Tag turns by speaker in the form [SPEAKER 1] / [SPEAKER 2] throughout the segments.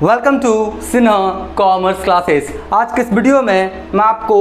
[SPEAKER 1] Welcome to Sinha commerce classes. आज के इस वीडियो में मैं आपको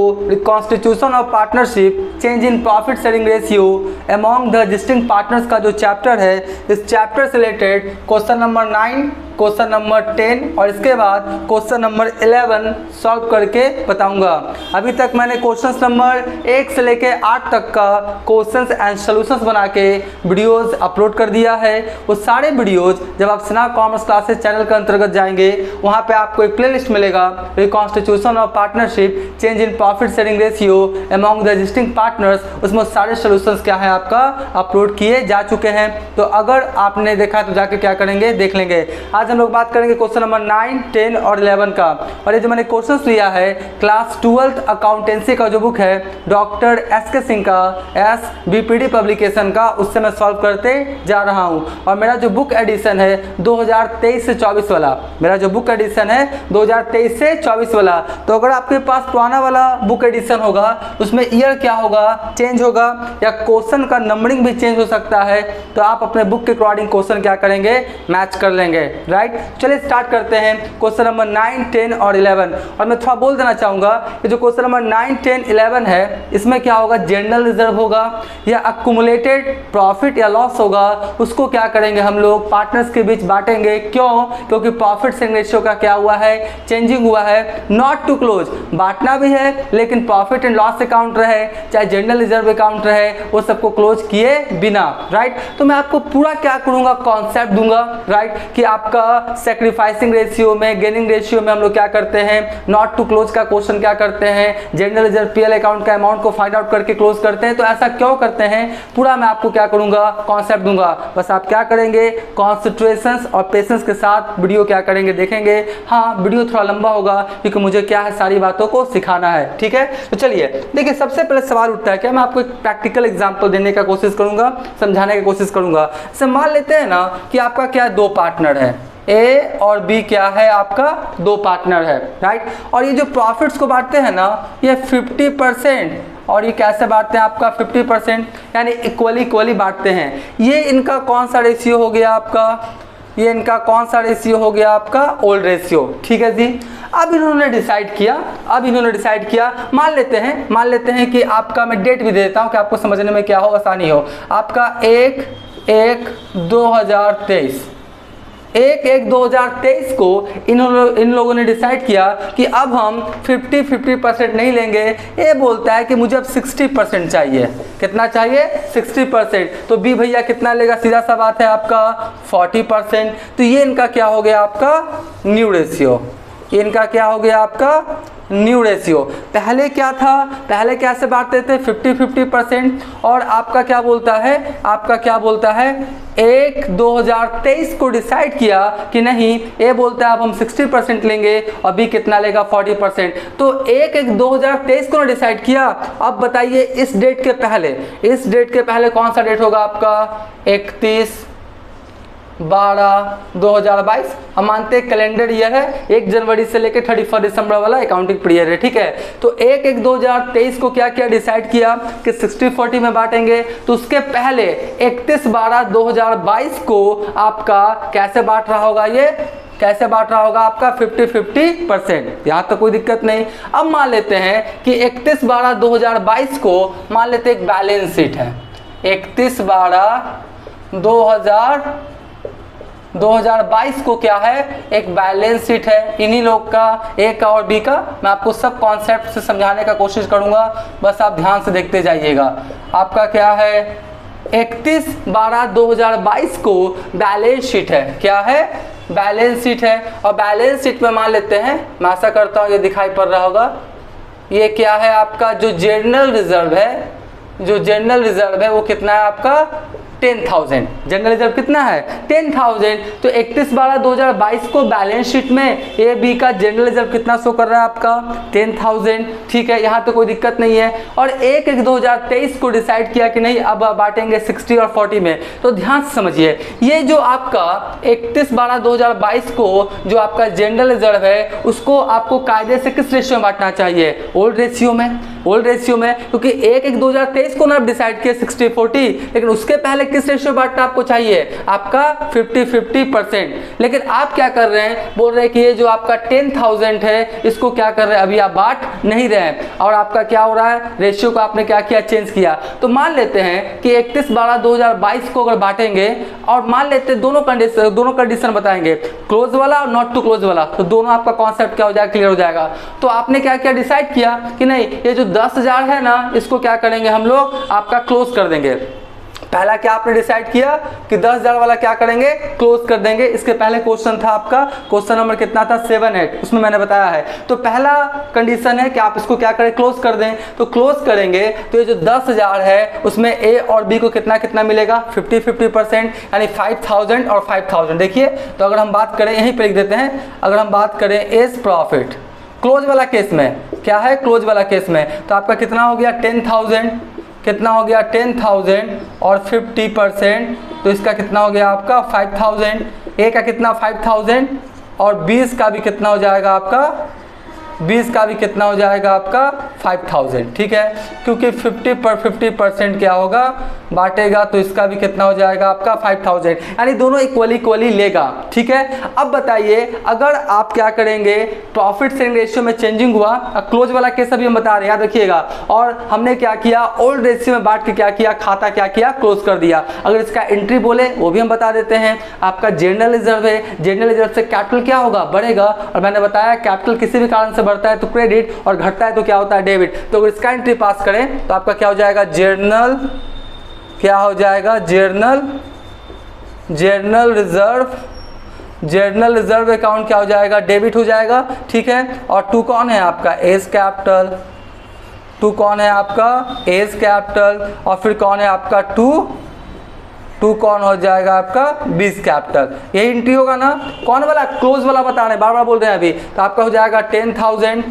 [SPEAKER 1] constitution of partnership, change in profit sharing ratio among the existing partners का जो चैप्टर है, इस चैप्टर से related question number 9, question number 10 और इसके बाद क्वेश्चन नंबर 11 सॉल्व करके बताऊंगा। अभी तक मैंने क्वेश्चन नंबर 1 से लेके 8 तक का क्वेश्चंस एंड सॉल्यूशंस बना के वीडियोस अपलोड कर दिया है। वो सारे वीडियोस जब आप सिन्हा कॉमर्स क्लासेस चैनल के अंतर्गत जाएंगे, वहाँ पे आपको एक प्लेलिस्ट मिलेगा, reconstitution of partnership, change in profit sharing ratio among the existing partners. उसमें सारे सॉल्यूशंस क्या है आपका अपलोड किए जा चुके हैं। तो अगर आपने देखा तो जाके क्या करेंगे देख लेंगे। आज हम लोग बात करेंगे क्वेश्चन नंबर 9, 10 और 11 का। और ये जो मैंने क्वेश्चंस लिया है क्लास 12th अकाउंटेंसी का जो बुक है डॉक्टर एस.के. सिंह का, SBPD पब्लिकेशन का, उससे मैं सॉल्व करते जा रहा हूँ। और मेरा जो बुक एडिशन है 2023 से 24 वाला, मेरा जो बुक एडिशन है 2023 से 24 वाला। तो अगर आपके पास पुराना वाला बुक एडिशन होगा उसमें ईयर क्या होगा चेंज होगा, या क्वेश्चन का नंबरिंग भी चेंज हो सकता है, तो आप अपने बुक के अकॉर्डिंग क्वेश्चन क्या करेंगे मैच कर लेंगे। राइट, चलिए स्टार्ट करते हैं क्वेश्चन नंबर 9, 10 और 11। और मैं थोड़ा बोल देना चाहूँगा कि जो क्वेश्चन नंबर 9, 10, 11 है, इसमें क्या होगा, जनरल रिजर्व होगा या अक्यूमुलेटेड प्रॉफिट या लॉस होगा, उसको क्या करेंगे हम लोग पार्टनर्स के बीच बांटेंगे। क्यों? क्योंकि प्रॉफिट शेयरिंग रेशियो का क्या हुआ है, चेंजिंग हुआ है। नॉट टू क्लोज, बांटना भी है लेकिन प्रॉफिट एंड लॉस अकाउंट रहे चाहे जनरल रिजर्व अकाउंट रहे, वो सबको क्लोज किए बिना। राइट, तो मैं आपको पूरा क्या करूँगा कॉन्सेप्ट दूंगा। राइट, कि आपका सैक्रिफाइसिंग रेशियो में, गेनिंग रेशियो में हम लोग क्या करते हैं, नॉट टू क्लोज का क्वेश्चन क्या करते हैं, जनरल रिजर्व पीएल अकाउंट का अमाउंट को फाइंड आउट करके क्लोज करते हैं। तो ऐसा क्यों करते हैं पूरा मैं आपको क्या करूंगा कॉन्सेप्ट दूंगा। बस आप क्या करेंगे कॉन्सेंट्रेशन और पेशेंस के साथ वीडियो क्या करेंगे देखेंगे। हाँ, वीडियो थोड़ा लंबा होगा क्योंकि मुझे क्या है सारी बातों को सिखाना है। ठीक है, तो चलिए देखिए, सबसे पहले सवाल उठता है क्या, मैं आपको एक प्रैक्टिकल एग्जांपल देने का कोशिश करूंगा, समझाने की कोशिश करूंगा। जैसे मान लेते हैं ना कि आपका क्या दो पार्टनर है, ए और बी क्या है आपका दो पार्टनर है। राइट, और ये जो प्रॉफिट्स को बांटते हैं ना, ये 50% और ये कैसे बांटते हैं आपका 50%, यानी इक्वली बांटते हैं। ये इनका कौन सा रेशियो हो गया आपका, ये इनका कौन सा रेशियो हो गया आपका ओल्ड रेशियो। ठीक है जी, अब इन्होंने डिसाइड किया, मान लेते हैं कि आपका, मैं डेट भी दे देता हूँ कि आपको समझने में क्या हो आसानी हो। आपका 1/1/2023 1/1/2023 को इन लोगों ने डिसाइड किया कि अब हम 50% नहीं लेंगे। ये बोलता है कि मुझे अब 60% चाहिए। कितना चाहिए? 60%। तो बी भैया कितना लेगा, सीधा सा बात है आपका 40%। तो ये इनका क्या हो गया आपका न्यू रेशियो, इनका क्या हो गया आपका न्यू रेशियो। पहले क्या था, पहले कैसे बांटते थे 50-50%। और आपका क्या बोलता है, 1/2023 को डिसाइड किया कि नहीं, ये बोलता है अब हम 60% लेंगे और बी कितना लेगा 40%। तो 1/1/2023 को डिसाइड किया। अब बताइए इस डेट के पहले कौन सा डेट होगा आपका 31/12/2022। हम मानते हैं कैलेंडर ईयर है, 1 जनवरी से लेकर 31 दिसंबर वाला अकाउंटिंग पीरियड है। ठीक है, तो 1/1/2023 को क्या किया, डिसाइड किया कि 60-40 में बांटेंगे। तो उसके पहले 31/12/2022 को आपका कैसे बांट रहा होगा, ये कैसे बांट रहा होगा आपका 50-50%। यहाँ तो कोई दिक्कत नहीं। अब मान लेते हैं कि 31/12/2022 को मान लेते एक बैलेंस शीट है, 31/12/2022 को क्या है, एक बैलेंस शीट है इन्हीं लोग का, ए का और बी का। मैं आपको सब कॉन्सेप्ट से समझाने का कोशिश करूंगा, बस आप ध्यान से देखते जाइएगा। आपका क्या है 31/12/2022 को बैलेंस शीट है, क्या है बैलेंस शीट है। और बैलेंस शीट में मान लेते हैं, मैं आशा करता हूँ ये दिखाई पड़ रहा होगा, ये क्या है आपका जो जनरल रिजर्व है, वो कितना है आपका 10,000। जनरल रिजर्व कितना है 10,000। तो 31/12/2022 को बैलेंस शीट में ए बी का जनरल रिजर्व कितना शो कर रहा है आपका 10,000। ठीक है, यहाँ तो कोई दिक्कत नहीं है। और 1/1/2023 को डिसाइड किया कि नहीं अब बांटेंगे 60 और 40 में। तो ध्यान से समझिए, ये जो आपका 31/12/2022 को जो आपका जनरल रिजर्व है, उसको आपको कायदे से किस रेशियो में बांटना चाहिए, ओल्ड रेशियो में। ओल्ड रेशियो में, क्योंकि 1/1/2023 को ना डिसाइड किया 60/40, लेकिन उसके पहले किस रेशियो बांटना आपको चाहिए, आपका 50-50%। लेकिन आप क्या कर रहे हैं, बोल रहे हैं कि ये जो आपका 10,000 है इसको क्या कर रहे हैं, अभी आप बांट नहीं रहे हैं, और आपका क्या हो रहा है, रेशियो को आपने क्या किया, चेंज किया। तो मान लेते हैं कि 31/12/2022 को अगर बांटेंगे, और मान लेते हैं दोनों कंडीशन बताएंगे, क्लोज वाला और नॉट टू क्लोज वाला, तो दोनों आपका कॉन्सेप्ट क्या हो जाएगा, क्लियर हो जाएगा। तो आपने क्या किया, डिसाइड किया कि नहीं, ये जो 10,000 है ना, इसको क्या करेंगे हम लोग, आपका क्लोज कर देंगे। पहला क्या आपने डिसाइड किया कि 10,000 वाला क्या करेंगे, क्लोज कर देंगे। इसके पहले क्वेश्चन था आपका, क्वेश्चन नंबर कितना था, 7-8, उसमें मैंने बताया है। तो पहला कंडीशन है कि आप इसको क्या करें, क्लोज कर दें। तो क्लोज करेंगे तो ये जो 10,000 है उसमें ए और बी को कितना कितना मिलेगा, 50-50%, यानी 5,000 और 5,000। देखिए, तो अगर हम बात करें, यहीं पे लिख देते हैं, अगर हम बात करें एज प्रॉफिट क्लोज वाला केस में, क्या है, क्लोज वाला केस में, तो आपका कितना हो गया, 10,000, कितना हो गया, 10,000 और 50%, तो इसका कितना हो गया आपका 5,000। ए का कितना 5,000 और 20 का भी कितना हो जाएगा आपका, 20 का भी कितना हो जाएगा आपका 5,000। ठीक है, क्योंकि 50% क्या होगा, बांटेगा, तो इसका भी कितना हो जाएगा आपका 5,000, यानी दोनों इक्वली लेगा। ठीक है, अब बताइए अगर आप क्या करेंगे, प्रॉफिट शेयरिंग रेशियो में चेंजिंग हुआ, क्लोज वाला केस अभी हम बता रहे हैं, याद रखिएगा, और हमने क्या किया, ओल्ड रेशियो में बांट के क्या किया, खाता क्या किया, क्लोज कर दिया। अगर इसका एंट्री बोले वो भी हम बता देते हैं। आपका जनरल रिजर्व है, जनरल रिजर्व से कैपिटल क्या होगा, बढ़ेगा, और मैंने बताया कैपिटल किसी भी कारण से बढ़ता है तो क्रेडिट, और घटता है तो क्या होता है, डेबिट। तो अगर इसका एंट्री पास करें तो आपका क्या हो जाएगा, जर्नल, क्या हो जाएगा, जर्नल रिजर्व अकाउंट क्या हो जाएगा, डेबिट हो जाएगा। ठीक है, और टू कौन है आपका, एज कैपिटल, टू कौन है आपका, एज कैपिटल, और फिर कौन है आपका टू कौन हो जाएगा आपका, बीस कैपिटल। यही एंट्री होगा ना, कौन वाला, क्लोज वाला बता रहे हैं, बार बार बोल रहे हैं अभी। तो आपका हो जाएगा 10,000,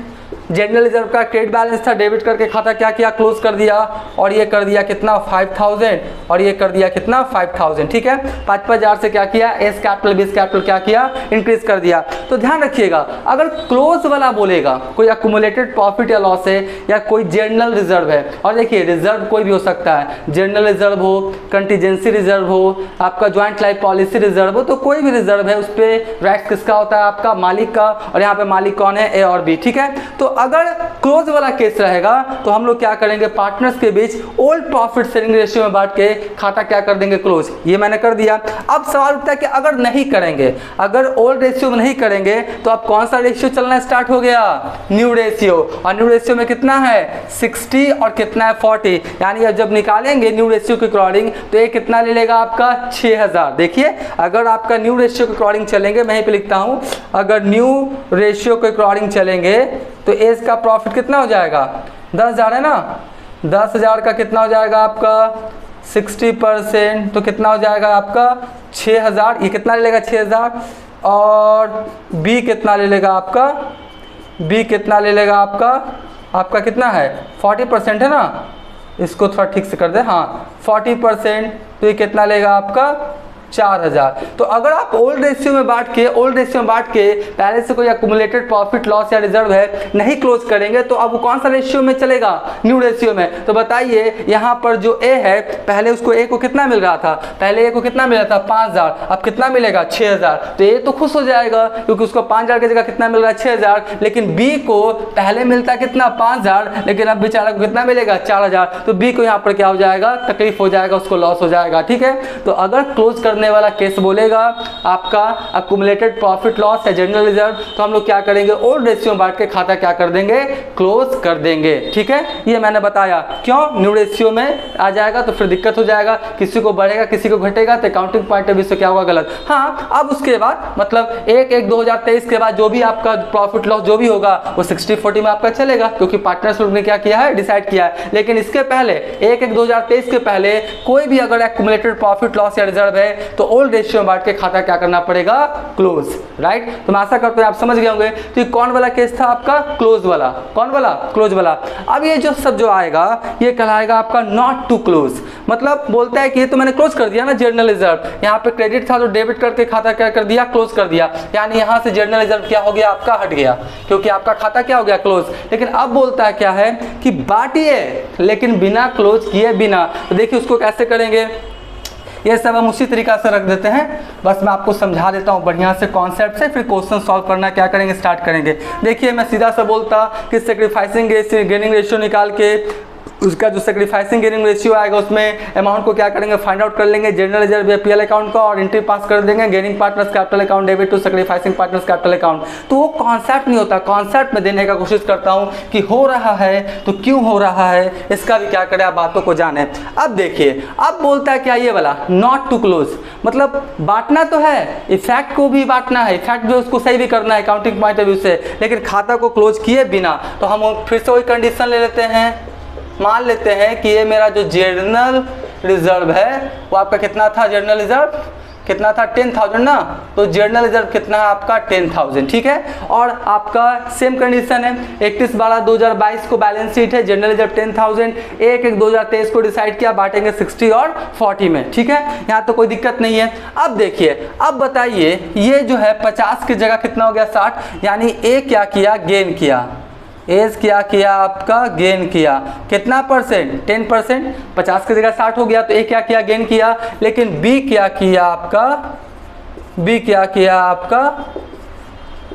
[SPEAKER 1] जनरल रिजर्व का क्रेडिट बैलेंस था, डेबिट करके खाता क्या किया, क्लोज कर दिया, और ये कर दिया कितना 5,000, और ये कर दिया कितना 5,000। ठीक है, 5,000 से क्या किया, एस कैपिटल बीस कैपिटल क्या किया, इंक्रीज कर दिया। तो ध्यान रखिएगा, अगर क्लोज वाला बोलेगा, कोई अक्यूमुलेटेड प्रॉफिट या लॉस है, या कोई जनरल रिजर्व है, और देखिए रिजर्व कोई भी हो सकता है, जनरल रिजर्व हो, कंटीजेंसी रिजर्व हो, आपका ज्वाइंट लाइफ पॉलिसी रिजर्व हो, तो कोई भी रिजर्व है उस पर राइट किसका होता है, आपका मालिक का, और यहाँ पे मालिक कौन है, ए और बी। ठीक है, तो अगर क्लोज वाला केस रहेगा तो हम लोग क्या करेंगे, पार्टनर्स के बीच ओल्ड प्रॉफिट शेयरिंग रेशियो में बांट के खाता क्या कर देंगे, क्लोज। ये मैंने कर दिया। अब सवाल उठता है कि अगर नहीं करेंगे, अगर ओल्ड रेशियो में नहीं करेंगे, तो अब कौन सा रेशियो चलना स्टार्ट हो गया, न्यू रेशियो। और न्यू रेशियो में कितना है, 60 और कितना है 40, यानी अब जब निकालेंगे न्यू रेशियो के अकॉर्डिंग तो ये कितना ले लेगा आपका 6,000। देखिए, अगर आपका न्यू रेशियो के अकॉर्डिंग चलेंगे, मैं यहीं पे लिखता हूं, अगर न्यू रेशियो के अकॉर्डिंग चलेंगे तो एज का प्रॉफिट कितना हो जाएगा, 10,000 है ना, 10,000 का कितना हो जाएगा आपका 60%, तो कितना हो जाएगा आपका 6,000। ये कितना ले लेगा 6,000, और बी कितना ले लेगा आपका, बी कितना ले लेगा आपका कितना है 40% है ना, इसको थोड़ा ठीक से कर दे, हाँ 40%, तो ये कितना लेगा आपका 4,000। तो अगर आप ओल्ड रेशियो में बांट के पहले से कोई एक्यूमुलेटेड प्रॉफिट लॉस या रिजर्व है नहीं क्लोज करेंगे, तो अब कौन सा रेशियो में चलेगा, न्यू रेशियो में। तो बताइए यहाँ पर जो ए है, पहले उसको ए को कितना मिल रहा था, पहले ए को कितना मिला था 5,000, अब कितना मिलेगा 6,000। तो ए तो खुश हो जाएगा क्योंकि उसको 5,000 की जगह कितना मिल रहा है 6,000, लेकिन बी को पहले मिलता कितना 5,000, लेकिन अब बेचारा को कितना मिलेगा 4,000। तो बी को यहाँ पर क्या हो जाएगा, तकलीफ हो जाएगा, उसको लॉस हो जाएगा। ठीक है, तो अगर क्लोज करने वाला केस बोलेगा आपका अक्यूमुलेटेड प्रॉफिट लॉस है जनरल रिजर्व, तो हम लोग क्या करेंगे, ओल्ड रेशियो में बांट के खाता क्या कर देंगे, क्लोज कर देंगे। ठीक है, ये मैंने बताया, क्यों न्यू रेशियो में आ जाएगा तो फिर दिक्कत हो जाएगा, किसी को बढ़ेगा किसी को घटेगा, तो अकाउंटिंग पॉइंट ऑफ व्यू से क्या होगा, गलत। हाँ, अब उसके बाद मतलब 1/1/2023 के बाद जो भी आपका प्रॉफिट लॉस जो भी होगा वो 60-40 में आपका चलेगा, क्योंकि पार्टनर्स लोग ने क्या किया है, डिसाइड किया है। लेकिन इसके पहले 1/1/2023 के पहले कोई भी अगर एक्यूमुलेटेड प्रॉफिट लॉस या रिजर्व है तो ओल्ड रेशियो में बांट के खाता क्या करना पड़ेगा, क्लोज, राइट। तो मैं आशा करता हूँ आप समझ गए होंगे। तो ये कौन वाला केस था आपका, क्लोज वाला, कौन वाला, क्लोज वाला। अब ये जो सब जो आएगा ये कहलाएगा आपका नॉट टू क्लोज, मतलब बोलता है कि ये तो मैंने क्लोज कर दिया ना जनरल रिजर्व, यहाँ पे क्रेडिट था तो डेबिट करके खाता क्या कर दिया, क्लोज कर दिया, यानी यहाँ से जनरल रिजर्व क्या हो गया आपका, हट गया, क्योंकि आपका खाता क्या हो गया, क्लोज। लेकिन अब बोलता है क्या है कि बांटिए लेकिन बिना क्लोज किए बिना। तो देखिए उसको कैसे करेंगे, ये सब हम उसी तरीका से रख देते हैं, बस मैं आपको समझा देता हूँ बढ़िया से कॉन्सेप्ट से, फिर क्वेश्चन सॉल्व करना क्या करेंगे, स्टार्ट करेंगे। देखिए मैं सीधा सा बोलता कि सेक्रीफाइसिंग गेनिंग रेशियो निकाल के उसका जो सेक्रीफाइसिंग गेनिंग रेशियो आएगा उसमें अमाउंट को क्या करेंगे, फाइंड आउट कर लेंगे, जनरल रिजर्व पीएल अकाउंट का, और एंट्री पास कर देंगे gaining partners capital account debit to sacrificing partners capital account. तो वो कॉन्सेप्ट नहीं होता, कॉन्सेप्ट में देने का कोशिश करता हूँ कि हो रहा है तो क्यों हो रहा है, इसका भी क्या करें आप बातों को जाने। अब देखिए अब बोलता है क्या, ये वाला नॉट टू क्लोज, मतलब बांटना तो है, इफेक्ट को भी बांटना है, इफेक्ट भी उसको सही भी करना है अकाउंटिंग पॉइंट ऑफ व्यू से, लेकिन खाता को क्लोज किए बिना। तो हम फिर से वही कंडीशन ले लेते हैं, मान लेते हैं कि ये मेरा जो जनरल रिजर्व है वो आपका कितना था, जनरल रिजर्व कितना था 10,000 ना, तो जनरल रिजर्व कितना है आपका 10,000, ठीक है। और आपका सेम कंडीशन है 31/12/2022 को बैलेंस शीट है, जनरल रिजर्व 10,000, 1/1/2023 को डिसाइड किया बांटेंगे 60 और 40 में, ठीक है, यहाँ तो कोई दिक्कत नहीं है। अब देखिए अब बताइए ये जो है 50 की जगह कितना हो गया 60, यानी ए क्या किया, गेन किया, एज क्या किया आपका, गेन किया, कितना परसेंट, 10%, 50 की जगह 60 हो गया, तो ए क्या किया, गेन किया। लेकिन बी क्या किया आपका, बी क्या किया आपका,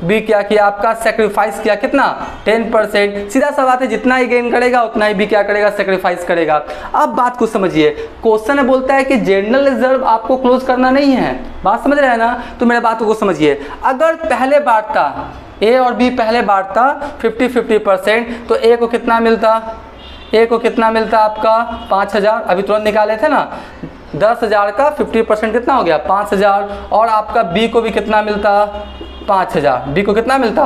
[SPEAKER 1] बी क्या किया आपका, सेक्रीफाइस किया, कितना 10%। सीधा सा बात है, जितना ही गेन करेगा उतना ही बी क्या करेगा, सेक्रीफाइस करेगा। अब बात को समझिए, क्वेश्चन में बोलता है कि जनरल रिजर्व आपको क्लोज करना नहीं है, बात समझ रहे हैं ना, तो मेरे बातों को समझिए। अगर पहले बांटता ए और बी, पहले बांटता 50-50%, तो ए को कितना मिलता, ए को कितना मिलता आपका 5,000, अभी तुरंत निकाले थे ना, 10,000 का 50% कितना हो गया 5,000, और आपका बी को भी कितना मिलता 5,000, बी को कितना मिलता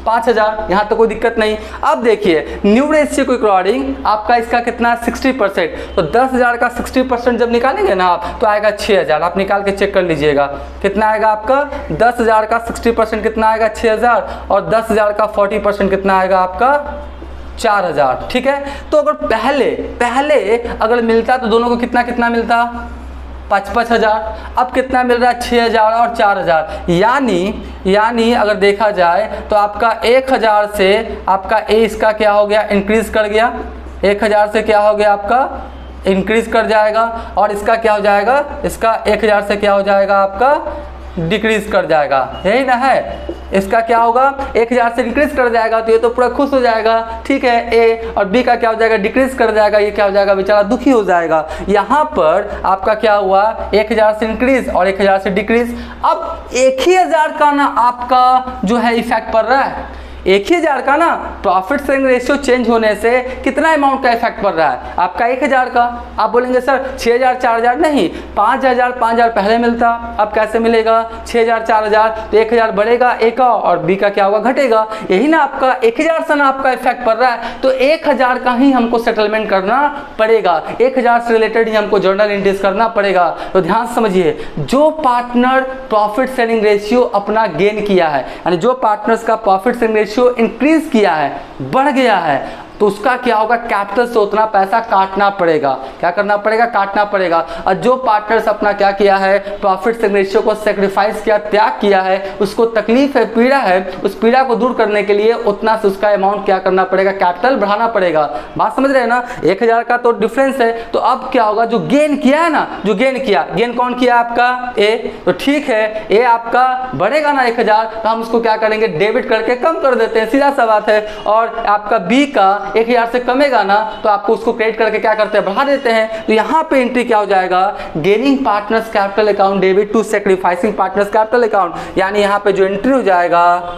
[SPEAKER 1] 5,000, यहाँ तो कोई दिक्कत नहीं। अब देखिए न्यू रेशियो के अकॉर्डिंग आपका इसका कितना 60%, तो 10,000 का 60% जब निकालेंगे ना आप तो आएगा 6,000, आप निकाल के चेक कर लीजिएगा कितना आएगा आपका, 10,000 का 60% कितना आएगा 6,000, और 10,000 का 40% कितना आएगा आपका 4,000, ठीक है। तो अगर पहले अगर मिलता तो दोनों को कितना कितना मिलता 55,000, अब कितना मिल रहा है 6,000 और 4,000, यानी अगर देखा जाए तो आपका 1,000 से आपका ए इसका क्या हो गया, इंक्रीज कर गया, 1,000 से क्या हो गया आपका इंक्रीज कर जाएगा, और इसका क्या हो जाएगा, इसका 1,000 से क्या हो जाएगा आपका डिक्रीज कर जाएगा, यही ना है। इसका क्या होगा 1,000 से डिक्रीज कर जाएगा, तो ये तो पूरा खुश हो जाएगा, ठीक है। ए और बी का क्या हो जाएगा, डिक्रीज कर जाएगा, ये क्या हो जाएगा बेचारा दुखी हो जाएगा। यहाँ पर आपका क्या हुआ 1,000 से इंक्रीज और 1,000 से डिक्रीज। अब 1,000 का ना आपका जो है इफेक्ट पड़ रहा है, 1,000 का ना प्रॉफिट शेयरिंग रेशियो चेंज होने से कितना अमाउंट का इफेक्ट पड़ रहा है आपका 1,000 का। आप बोलेंगे सर 6,000 4,000 नहीं, 5,000 पहले मिलता, अब कैसे मिलेगा 6,000 4,000, तो 1,000 बढ़ेगा ए का और बी का क्या होगा घटेगा, यही ना आपका 1,000 से ना आपका इफेक्ट पड़ रहा है, तो 1,000 का ही हमको सेटलमेंट करना पड़ेगा, 1,000 से रिलेटेड ही हमको जर्नल एंट्रीज करना पड़ेगा। तो ध्यान समझिए, जो पार्टनर प्रॉफिट शेयरिंग रेशियो अपना गेन किया है, यानी जो पार्टनर्स का प्रॉफिट शेयरिंग रेशियो इंक्रीज किया है, बढ़ गया है, तो उसका क्या होगा कैपिटल से उतना पैसा काटना पड़ेगा, क्या करना पड़ेगा, काटना पड़ेगा। और जो पार्टनर्स अपना क्या किया है प्रॉफिट शेयरिंग रेशियो को सेक्रीफाइस किया, त्याग किया है, उसको तकलीफ है, पीड़ा है, उस पीड़ा को दूर करने के लिए उतना से उसका अमाउंट क्या करना पड़ेगा, कैपिटल बढ़ाना पड़ेगा। बात समझ रहे हैं ना, 1,000 का तो डिफरेंस है, तो अब क्या होगा जो गेन किया है ना, जो गेन किया, गेन कौन किया आपका ए, तो ठीक है ए आपका बढ़ेगा ना 1,000, तो हम उसको क्या करेंगे डेबिट करके कम कर देते हैं, सीधा सा बात है। और आपका बी का 1,000 से कमेगा ना, तो आपको उसको क्रेडिट करके क्या करते हैं बढ़ा देते हैं। तो यहाँ पे एंट्री क्या हो जाएगा, gaining partners capital account debit to sacrificing partners capital account, यानी यहाँ पे जो एंट्री हो जाएगा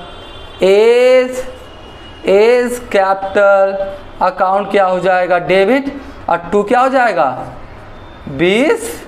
[SPEAKER 1] एज कैपिटल अकाउंट क्या हो जाएगा डेबिट, और टू क्या हो जाएगा 20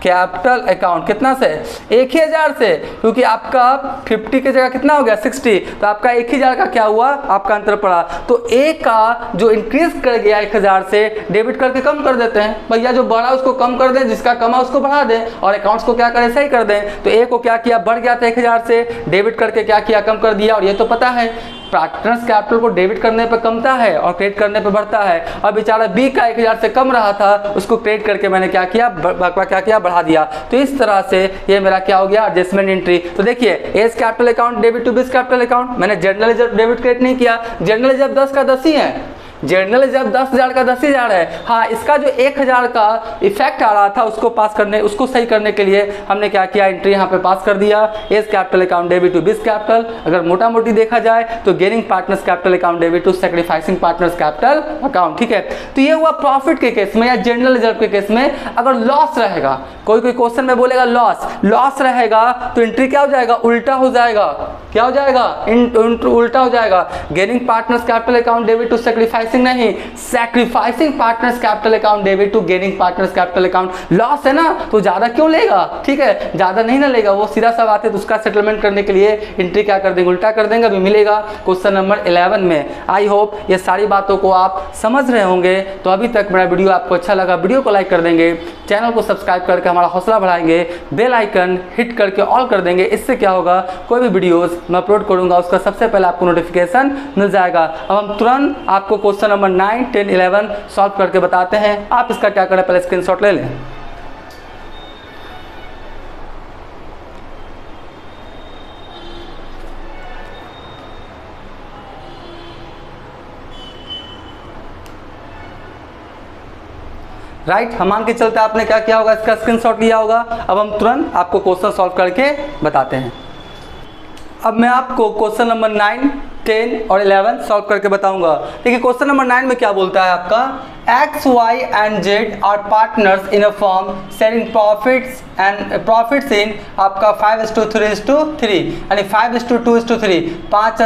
[SPEAKER 1] कैपिटल अकाउंट कितना से 1000 से, क्योंकि आपका 50 की जगह कितना हो गया 60, तो आपका 1000 का क्या हुआ आपका अंतर पड़ा। तो ए का जो इंक्रीज कर गया 1000 से डेबिट करके कम कर देते हैं, भैया जो बढ़ा उसको कम कर दें, जिसका कमा उसको बढ़ा दें, और अकाउंट्स को क्या करें सही कर दें। तो ए को क्या किया बढ़ गया था 1000 से, डेबिट करके क्या किया कम कर दिया। और ये तो पता है पार्टनर्स कैपिटल को डेबिट करने पे कमता है और क्रेडिट करने पे बढ़ता है। और बेचारा बी का 1000 से कम रहा था, उसको क्रेडिट करके मैंने क्या किया क्या किया बढ़ा दिया। तो इस तरह से ये मेरा क्या हो गया एडजस्टमेंट एंट्री। तो देखिए as capital account debit to B's capital account, मैंने जनरल रिजर्व डेबिट क्रेडिट नहीं किया, जनरल रिजर्व 10 का 10 ही है, जनरल रिजर्व 10,000 का 10,000 है। हाँ, इसका जो 1000 का इफेक्ट आ रहा था उसको सही करने के लिए हमने क्या किया एंट्री यहाँ पे पास कर दिया, as capital account debit to B's capital. अगर मोटा मोटी देखा जाए तो gaining partners capital account debit to sacrificing partners capital account, ठीक है। तो ये हुआ प्रॉफिट के केस में या जनरल रिजर्व के केस में। अगर लॉस रहेगा, कोई क्वेश्चन में बोलेगा लॉस रहेगा तो एंट्री क्या हो जाएगा उल्टा हो जाएगा, क्या हो जाएगा उल्टा हो जाएगा। Gaining partners capital account debit to sacrificing नहीं, sacrificing partners capital account debit to gaining partners capital account. Loss है ना तो ज्यादा क्यों लेगा, ठीक है, ज्यादा नहीं ना लेगा, वो सीधा सा बात है। तो उसका सेटलमेंट करने के लिए एंट्री क्या कर देंगे उल्टा कर देंगे। अभी मिलेगा क्वेश्चन नंबर 11 में। आई होप ये सारी बातों को आप समझ रहे होंगे। तो अभी तक मेरा वीडियो आपको अच्छा लगा, वीडियो को लाइक कर देंगे, चैनल को सब्सक्राइब करके हमारा हौसला बढ़ाएंगे, बेल आइकन हिट करके ऑल कर देंगे। इससे क्या होगा कोई भी वीडियोस मैं अपलोड करूंगा उसका सबसे पहले आपको नोटिफिकेशन मिल जाएगा। अब हम तुरंत आपको क्वेश्चन नंबर 9, 10, 11 सॉल्व करके बताते हैं। आप इसका क्या करें पहले स्क्रीनशॉट ले लें। राइट, हम मान के चलते आपने क्या किया होगा इसका स्क्रीनशॉट लिया होगा। अब हम तुरंत आपको क्वेश्चन सॉल्व करके बताते हैं। अब मैं आपको क्वेश्चन नंबर 9, 10 और 11 सॉल्व करके बताऊंगा। देखिए क्वेश्चन नंबर 9 में क्या बोलता है आपका, X, Y and Z are partners in a firm sharing profits in आपका 5:3:3 यानी 5:2:3, 5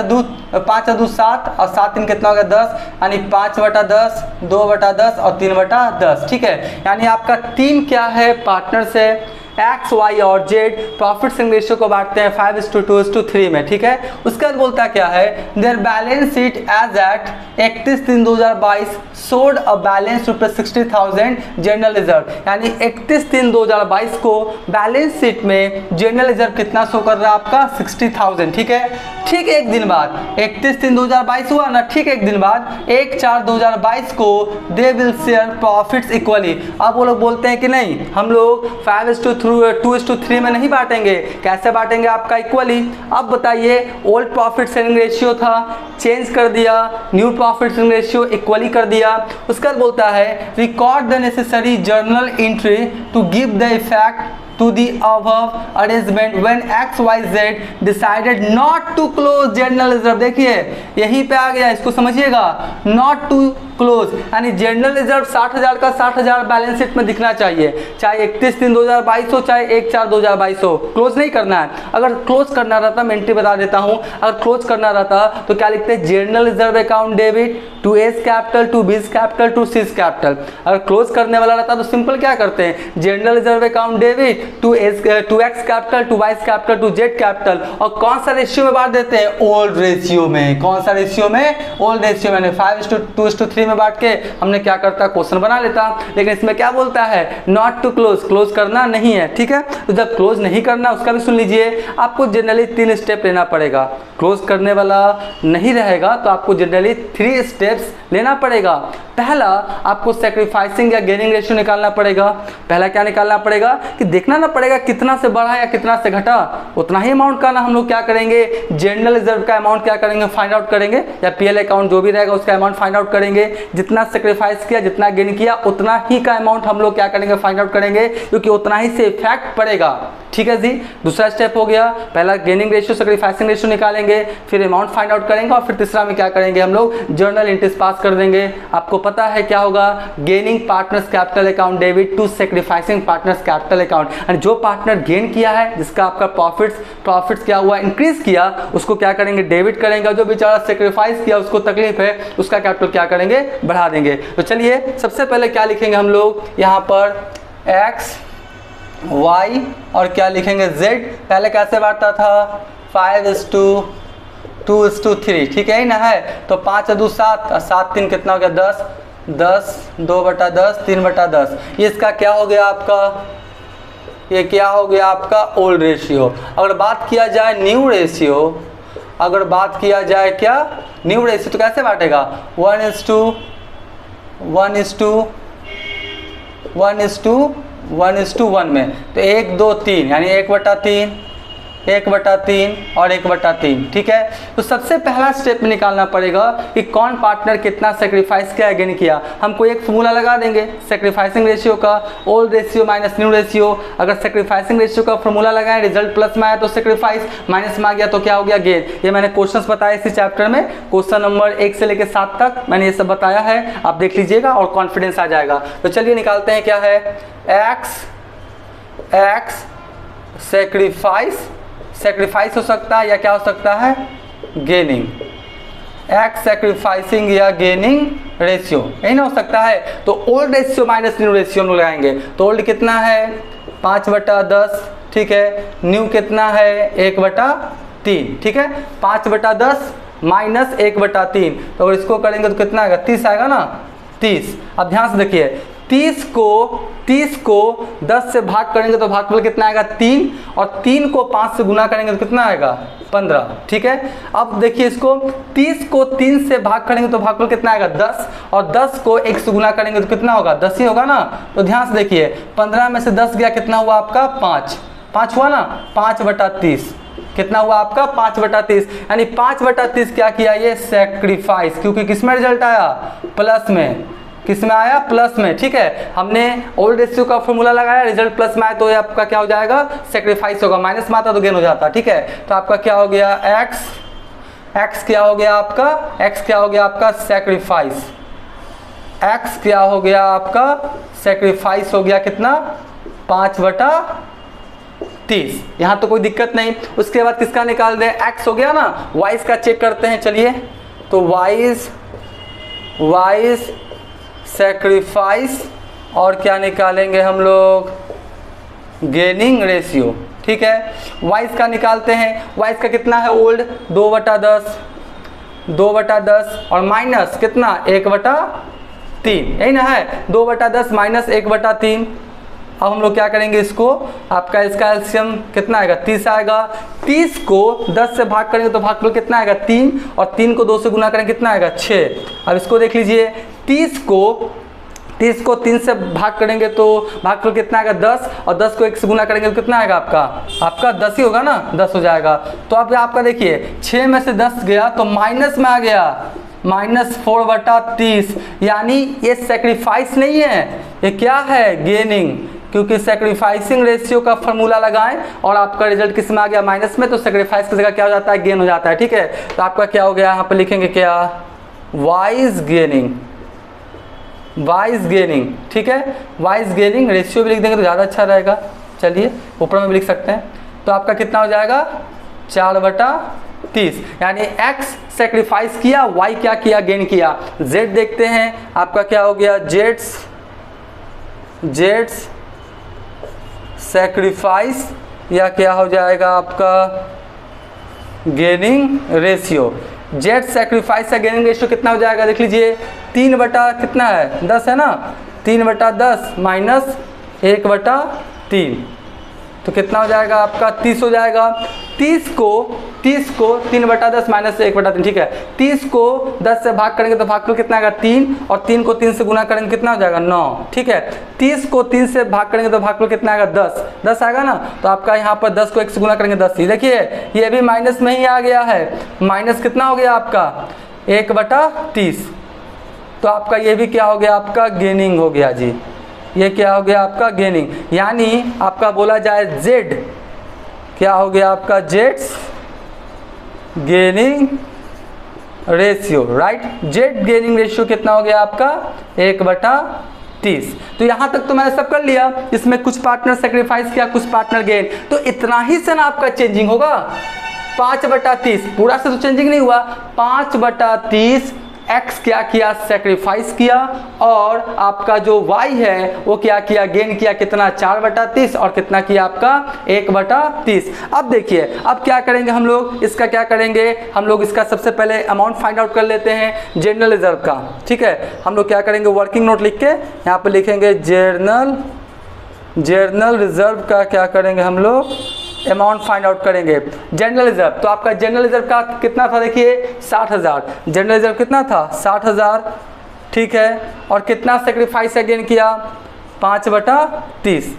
[SPEAKER 1] 7 और 7 3 कितना हो गया 10, यानी 5/10, 2/10 और 3/10, ठीक है। यानी आपका टीम क्या है पार्टनर्स है, एक्स वाई और जेड प्रॉफिट शेयरिंग रेशियो को बांटते हैं 5:2:3 में, ठीक है। उसके बाद बोलता क्या है, their balance sheet as at 31/3/2022 showed a balance ₹60,000 general reserve, यानी 31/3/2022 को बैलेंस शीट में जनरल रिजर्व कितना शो कर रहा है आपका 60,000, ठीक है। ठीक एक दिन बाद 31/3/2022 हुआ ना, ठीक एक दिन बाद 1/4/2022 को they will share profits equally. अब वो लोग बोलते हैं कि नहीं हम लोग 5:2:3 में नहीं बांटेंगे, कैसे बांटेंगे आपका इक्वली। अब बताइए ओल्ड प्रॉफिट शेयरिंग रेशियो था, चेंज कर दिया, new profit sharing ratio equally कर दिया। उसके बाद बोलता है record the necessary journal entry to give the effect to the above arrangement when XYZ decided not to close general reserve। देखिए यहीं पे आ गया, इसको समझिएगा, not to close यानी जनरल रिजर्व 60,000 का 60,000 बैलेंस शीट में दिखना चाहिए, चाहे 31/3/2022 हो चाहे 1/4/2022 हो, क्लोज नहीं करना है। अगर क्लोज करना रहता मैं एंट्री बता देता हूँ, अगर क्लोज करना रहता तो क्या लिखते हैं, general reserve account debit to A's capital to B's capital to C's capital. अगर क्लोज करने वाला रहता तो सिंपल क्या करते हैं, general reserve account debit to X capital to Y capital to Z capital, और कौन सा रेशियो में बांट देते हैं, ओल्ड रेशियो में। कौन सा रेशियो में, ओल्ड रेशियो में। 5:2:3 में बांट के हमने क्या करता क्वेश्चन बना लेता। लेकिन इसमें क्या बोलता है, नॉट टू क्लोज, क्लोज करना नहीं है, ठीक है। तो जब क्लोज नहीं करना उसका भी सुन लीजिए, आपको जनरली 3 स्टेप लेना पड़ेगा। क्लोज करने वाला नहीं रहेगा तो आपको जनरली 3 स्टेप्स लेना पड़ेगा। पहला आपको सैक्रिफाइसिंग या गेनिंग रेशियो निकालना पड़ेगा। पहला क्या निकालना पड़ेगा कि देखना ना पड़ेगा कितना से बढ़ा या कितना से घटा, उतना ही अमाउंट का ना हम लोग क्या करेंगे, जनरल रिजर्व का अमाउंट क्या करेंगे फाइंड आउट करेंगे, या पीएल अकाउंट जो भी रहेगा उसका अमाउंट फाइंड आउट करेंगे। जितना सैक्रिफाइस किया जितना गेन किया उतना ही का अमाउंट हम लोग क्या करेंगे फाइंड आउट करेंगे, क्योंकि उतना ही से इफेक्ट पड़ेगा, ठीक है जी। दूसरा स्टेप हो गया, पहला गेनिंग रेशियो सैक्रिफाइसिंग रेशियो निकालेंगे, फिर अमाउंट फाइंड आउट करेंगे, और फिर तीसरा में क्या करेंगे हम लोग जर्नल एंट्रीज पास कर देंगे। आपको पता है क्या होगा, gaining partners capital account debit to sacrificing partners capital account. और जो पार्टनर गेन किया है, जिसका आपका प्रॉफिट्स क्या हुआ इंक्रीज किया, उसको क्या करेंगे डेबिट करेंगे। जो बेचारा सैक्रिफाइस किया उसको तकलीफ है, उसका कैपिटल क्या करेंगे बढ़ा देंगे। तो चलिए सबसे पहले क्या लिखेंगे हम लोग यहाँ पर, एक्स y और क्या लिखेंगे z। पहले कैसे बांटता था 5:2:3, ठीक है ही ना है। तो 5 2 7 7 3 कितना हो गया 10, 10 2/10 3/10। ये इसका क्या हो गया आपका, ये क्या हो गया आपका ओल्ड रेशियो। अगर बात किया जाए न्यू रेशियो, अगर बात किया जाए क्या न्यू रेशियो, तो कैसे बांटेगा 1:1:1:1 में। तो 1 2 3 यानी 1/3 1/3 और 1/3, ठीक है। तो सबसे पहला स्टेप निकालना पड़ेगा कि कौन पार्टनर कितना सेक्रीफाइस किया गेन किया। हमको एक फॉर्मूला लगा देंगे सेक्रीफाइसिंग रेशियो का, old ratio minus new ratio. अगर सेक्रीफाइसिंग रेशियो का फॉर्मूला लगाएं, रिजल्ट प्लस में आया तो सेक्रीफाइस, माइनस में आ गया तो क्या हो गया गेन। ये मैंने क्वेश्चंस बताया इसी चैप्टर में, क्वेश्चन नंबर 1 से लेकर 7 तक मैंने ये सब बताया है, आप देख लीजिएगा और कॉन्फिडेंस आ जाएगा। तो चलिए निकालते हैं, क्या है एक्स सेक्रीफाइस हो सकता है या क्या हो सकता है गेनिंग, एक्स सेक्रीफाइसिंग या गेनिंग रेशियो, यही ना हो सकता है। तो old ratio minus new ratio हम लगाएंगे। तो ओल्ड कितना है 5/10, ठीक है। न्यू कितना है 1/3, ठीक है। 5/10 माइनस 1/3, तो अगर इसको करेंगे तो कितना आएगा 30 आएगा ना 30। अब ध्यान से देखिए 30 को 10 से भाग करेंगे तो भागफल कितना आएगा 3, और 3 को 5 से गुना करेंगे तो कितना आएगा 15, ठीक है। अब देखिए इसको 30 को 3 से भाग करेंगे तो भागफल कितना आएगा 10, और 10 को 1 से गुना करेंगे तो कितना होगा 10 ही होगा ना। तो ध्यान से देखिए 15 में से 10 गया, कितना हुआ आपका 5 हुआ ना, 5/30 कितना हुआ आपका 5/30, यानी 5/30 क्या किया ये सेक्रीफाइस, क्योंकि किसमें रिजल्ट आया प्लस में, किस में आया प्लस में, ठीक है। हमने ओल्ड रेशियो का फॉर्मूला लगाया, रिजल्ट प्लस में आया तो ये आपका क्या हो जाएगा सेक्रीफाइस होगा, माइनस में आता तो गेन हो जाता, ठीक है। तो आपका क्या हो गया एक्स क्या हो गया आपका सेक्रीफाइस, एक्स क्या हो गया आपका सेक्रीफाइस हो गया कितना 5/30। यहाँ तो कोई दिक्कत नहीं। उसके बाद किसका निकाल दें, एक्स हो गया ना, वाइज का चेक करते हैं चलिए। तो वाइज सेक्रीफाइस और क्या निकालेंगे हम लोग गेनिंग रेशियो, ठीक है। वाइज का निकालते हैं, वाइज का कितना है ओल्ड 2/10 और माइनस कितना 1/3, यही ना है 2/10 माइनस 1/3। अब हम लोग क्या करेंगे इसको, आपका इसका एलसीएम कितना आएगा 30 आएगा। 30 को 10 से भाग करेंगे तो भागफल कितना आएगा 3, और 3 को 2 से गुना करेंगे कितना आएगा 6। अब इसको देख लीजिए 30 को 3 से भाग करेंगे तो भागफल कितना आएगा 10, और 10 को 1 से गुना करेंगे तो कितना आएगा आपका 10 ही होगा ना, 10 हो जाएगा। तो अब आपका देखिए 6 में से 10 गया तो माइनस में आ गया -4/30, यानी ये सेक्रीफाइस नहीं है, ये क्या है गेनिंग, क्योंकि सेक्रीफाइसिंग रेशियो का फॉर्मूला लगाएं और आपका रिजल्ट किस में आ गया माइनस में, तो सेक्रीफाइस की जगह क्या हो जाता है गेन हो जाता है, ठीक है। तो आपका क्या हो गया यहाँ पे लिखेंगे क्या वाइज गेनिंग, ठीक है। वाइज गेनिंग रेशियो भी लिख देंगे तो ज़्यादा अच्छा रहेगा, चलिए ऊपर में भी लिख सकते हैं। तो आपका कितना हो जाएगा 4/30, यानी एक्स सेक्रीफाइस किया, वाई क्या किया गेन किया। जेड देखते हैं आपका क्या हो गया जेड्स सेक्रीफाइस या क्या हो जाएगा आपका गेनिंग रेशियो। जेड सेक्रीफाइस या गेनिंग रेशियो कितना हो जाएगा देख लीजिए 3 कितना है 10 है ना, 3/10 माइनस 1/3 तो कितना हो जाएगा आपका 30 हो जाएगा। 30 को 3/10 माइनस 1/3, ठीक है। 30 को 10 से भाग करेंगे तो भागफल कितना आएगा 3, और 3 को 3 से गुना करेंगे कितना हो जाएगा 9, ठीक है। 30 को 3 से भाग करेंगे तो भागफल कितना आएगा 10 आएगा ना। तो आपका यहाँ पर 10 को 1 से गुना करेंगे 10 ही, देखिए ये भी माइनस में ही आ गया है, माइनस कितना हो गया आपका 1/30। तो आपका ये भी क्या हो गया आपका गेनिंग हो गया जी, ये क्या हो गया आपका गेनिंग, यानी आपका बोला जाए जेड क्या हो गया आपका Jades gaining ratio, right. Z gaining ratio कितना हो गया आपका 1/30। तो यहाँ तक तो मैंने सब कर लिया, इसमें कुछ पार्टनर सेक्रीफाइस किया, कुछ पार्टनर गेन, तो इतना ही से ना आपका चेंजिंग होगा 5/30, पूरा से तो चेंजिंग नहीं हुआ, 5/30 एक्स क्या किया, सेक्रीफाइस किया, और आपका जो वाई है वो क्या किया, गेन किया, कितना 4/30, और कितना किया आपका 1/30। अब देखिए अब क्या करेंगे हम लोग, इसका क्या करेंगे हम लोग, इसका सबसे पहले अमाउंट फाइंड आउट कर लेते हैं जनरल रिजर्व का। ठीक है, हम लोग क्या करेंगे, वर्किंग नोट लिख के यहाँ पे लिखेंगे जनरल रिजर्व का क्या करेंगे हम लोग, अमाउंट फाइंड आउट करेंगे। जनरल रिजर्व, तो आपका जनरल रिजर्व का कितना था, देखिए 60,000, जनरल रिजर्व कितना था 60,000। ठीक है, और कितना सेक्रीफाइस अगेन किया 5/30,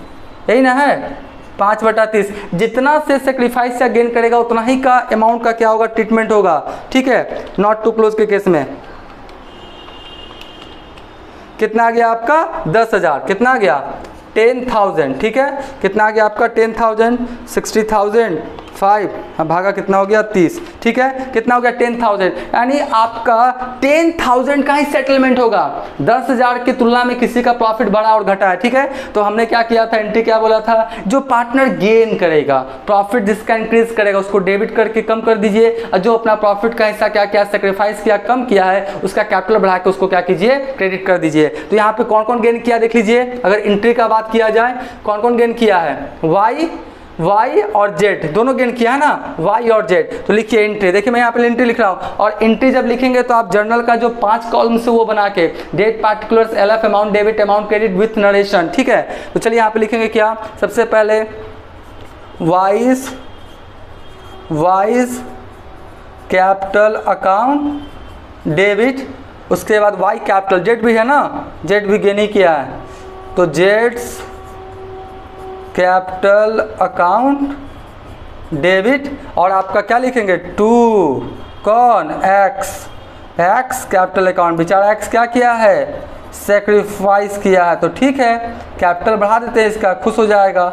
[SPEAKER 1] यही ना है 5/30। जितना से सेक्रीफाइस से गेन करेगा उतना ही का अमाउंट का क्या होगा, ट्रीटमेंट होगा। ठीक है, नॉट टू क्लोज के केस में कितना आ गया आपका 10,000, कितना आ गया 10,000। ठीक है, कितना आ गया आपका 10,000, 60,000 5, भागा कितना हो गया 30। ठीक है, कितना हो गया 10,000, यानी आपका 10,000 का ही सेटलमेंट होगा। 10,000 की तुलना में किसी का प्रॉफिट बढ़ा और घटा है। ठीक है, तो हमने क्या किया था, एंट्री क्या बोला था, जो पार्टनर गेन करेगा, प्रॉफिट जिसका इंक्रीज करेगा उसको डेबिट करके कम कर दीजिए, और जो अपना प्रॉफिट का हिस्सा क्या किया, सेक्रीफाइस किया, कम किया है, उसका कैपिटल बढ़ा के उसको क्या कीजिए, क्रेडिट कर दीजिए। तो यहाँ पे कौन कौन गेन किया देख लीजिए, अगर एंट्री का बात किया जाए कौन कौन गेन किया है, वाई और जेड दोनों गेन किया है ना, वाई और जेड। तो लिखिए एंट्री, देखिए मैं यहाँ पे एंट्री लिख रहा हूँ, और एंट्री जब लिखेंगे तो आप जर्नल का जो 5 कॉलम से वो बना के date particulars, LF, amount, debit, amount, credit with narration. ठीक है, तो चलिए यहाँ पे लिखेंगे क्या, सबसे पहले वाइज कैपिटल अकाउंट डेबिट, उसके बाद वाई कैपिटल, जेड भी है ना, जेड भी गेन ही किया है, तो जेड्स कैपिटल अकाउंट डेबिट, और आपका क्या लिखेंगे टू कौन, एक्स कैपिटल अकाउंट, बेचारा एक्स क्या किया है, सेक्रीफाइस किया है। तो ठीक है, कैपिटल बढ़ा देते हैं इसका, खुश हो जाएगा।